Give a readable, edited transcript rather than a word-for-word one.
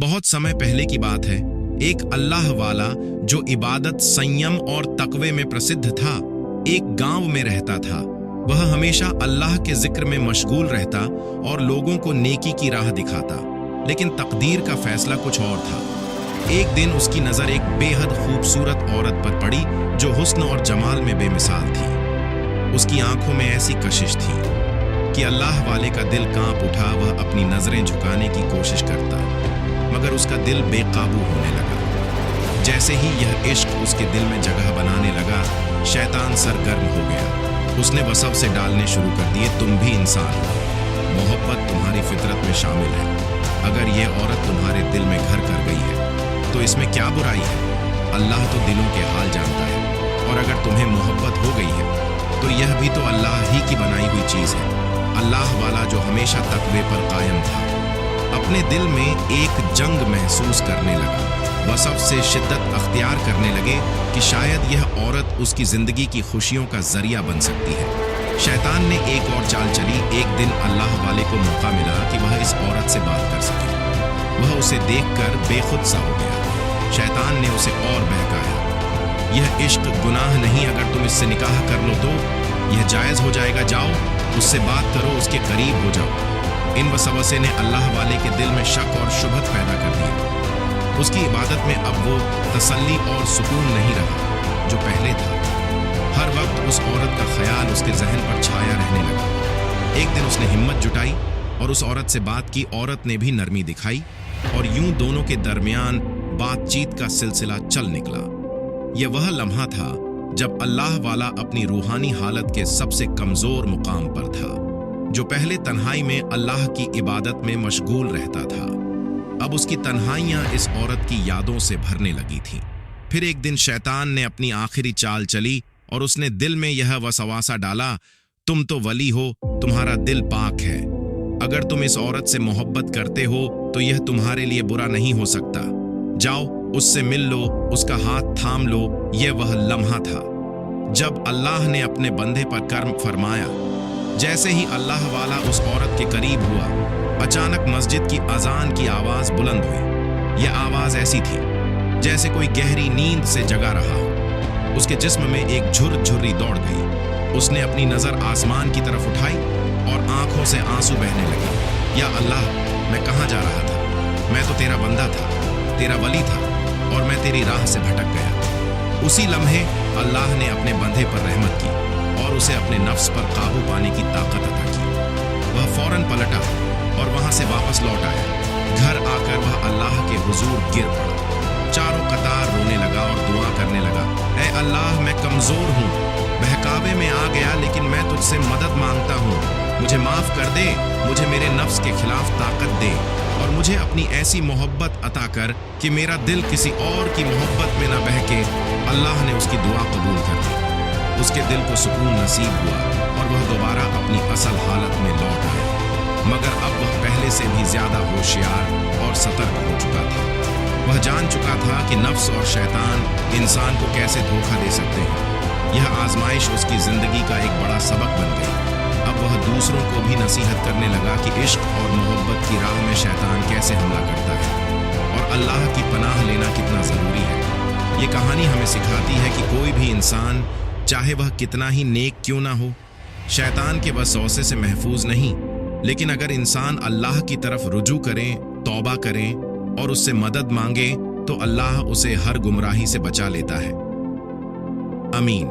बहुत समय पहले की बात है। एक अल्लाह वाला जो इबादत, संयम और तकवे में प्रसिद्ध था, एक गांव में रहता था। वह हमेशा अल्लाह के जिक्र में मशगूल रहता और लोगों को नेकी की राह दिखाता। लेकिन तकदीर का फैसला कुछ और था। एक दिन उसकी नजर एक बेहद खूबसूरत औरत पर पड़ी जो हुस्न और जमाल में बेमिसाल थी। उसकी आंखों में ऐसी कशिश थी कि अल्लाह वाले का दिल कांप उठा। वह अपनी नजरें झुकाने की कोशिश करता, मगर उसका दिल बेकाबू होने लगा। जैसे ही यह इश्क उसके दिल में जगह बनाने लगा, शैतान सरगर्म हो गया। उसने वसवसे डालने शुरू कर दिए, तुम भी इंसान हो, मोहब्बत तुम्हारी फितरत में शामिल है। अगर यह औरत तुम्हारे दिल में घर कर गई है तो इसमें क्या बुराई है? अल्लाह तो दिलों के हाल जानता है। और अगर तुम्हें मोहब्बत हो गई है तो यह भी तो अल्लाह ही की बनाई हुई चीज है। अल्लाह वाला जो हमेशा तकवे पर कायम था, अपने दिल में एक जंग महसूस करने लगा। वह सबसे शिद्दत अख्तियार करने लगे कि शायद यह औरत उसकी जिंदगी की खुशियों का जरिया बन सकती है। शैतान ने एक और चाल चली। एक दिन अल्लाह वाले को मौका मिला कि वह इस औरत से बात कर सके। वह उसे देखकर बेखुद सा हो गया। शैतान ने उसे और बहकाया, यह इश्क गुनाह नहीं, अगर तुम इससे निकाह कर लो तो यह जायज हो जाएगा। जाओ उससे बात करो, उसके करीब हो जाओ। इन वसवसे ने अल्लाह वाले के दिल में शक और शुबहत पैदा कर दिया। उसकी इबादत में अब वो तसल्ली और सुकून नहीं रहा जो पहले था। हर वक्त उस औरत का ख्याल उसके जहन पर छाया रहने लगा। एक दिन उसने हिम्मत जुटाई और उस औरत से बात की। औरत ने भी नरमी दिखाई और यूं दोनों के दरमियान बातचीत का सिलसिला चल निकला। यह वह लम्हा था जब अल्लाह वाला अपनी रूहानी हालत के सबसे कमजोर मुकाम पर था, जो पहले तन्हाई में अल्लाह की इबादत में मशगूल रहता था। अब उसकी तन्हाइयां इस औरत की यादों से भरने लगी थीं। फिर एक दिन शैतान ने अपनी आखिरी चाल चली और उसने दिल में यह वसवासा डाला, तुम तो वली हो, तुम्हारा दिल पाक है। अगर तुम इस औरत से मोहब्बत करते हो तो यह तुम्हारे लिए बुरा नहीं हो सकता। जाओ उससे मिल लो, उसका हाथ थाम लो। यह वह लम्हा था जब अल्लाह ने अपने बंदे पर कर्म फरमाया। जैसे ही अल्लाह वाला उस औरत के करीब हुआ, अचानक मस्जिद की अजान की आवाज बुलंद हुई। यह आवाज ऐसी थी जैसे कोई गहरी नींद से जगा रहा हो। उसके जिस्म में एक झुर्री दौड़ गई। उसने अपनी नजर आसमान की तरफ उठाई और आंखों से आंसू बहने लगे। या अल्लाह, मैं कहाँ जा रहा था? मैं तो तेरा बंदा था, तेरा वली था, और मैं तेरी राह से भटक गया। उसी लम्हे अल्लाह ने अपने बंदे पर रहमत की और उसे अपने नफ्स पर काबू पाने की ताकत अता की। वह फौरन पलटा और वहां से वापस लौट आया। घर आकर वह अल्लाह के हुजूर गिर पड़ा, चारों कतार रोने लगा और दुआ करने लगा, ऐ अल्लाह, मैं कमजोर हूँ, बहकावे में आ गया, लेकिन मैं तुझसे मदद मांगता हूँ। मुझे माफ कर दे, मुझे मेरे नफ्स के खिलाफ ताकत दे और मुझे अपनी ऐसी मोहब्बत अता कर कि मेरा दिल किसी और की मोहब्बत में न बहके। अल्लाह ने उसकी दुआ कबूल कर दी। उसके दिल को सुकून नसीब हुआ और वह दोबारा अपनी असल हालत में लौट आया। मगर अब वह पहले से भी ज्यादा होशियार और सतर्क हो चुका था। वह जान चुका था कि नफ्स और शैतान इंसान को कैसे धोखा दे सकते हैं। यह आजमाइश उसकी जिंदगी का एक बड़ा सबक बन गई। अब वह दूसरों को भी नसीहत करने लगा कि इश्क और मोहब्बत की राह में शैतान कैसे हमला करता है और अल्लाह की पनाह लेना कितना जरूरी है। ये कहानी हमें सिखाती है कि कोई भी इंसान, चाहे वह कितना ही नेक क्यों ना हो, शैतान के वसवसे से महफूज नहीं। लेकिन अगर इंसान अल्लाह की तरफ रुजू करे, तौबा करे और उससे मदद मांगे तो अल्लाह उसे हर गुमराही से बचा लेता है। आमीन।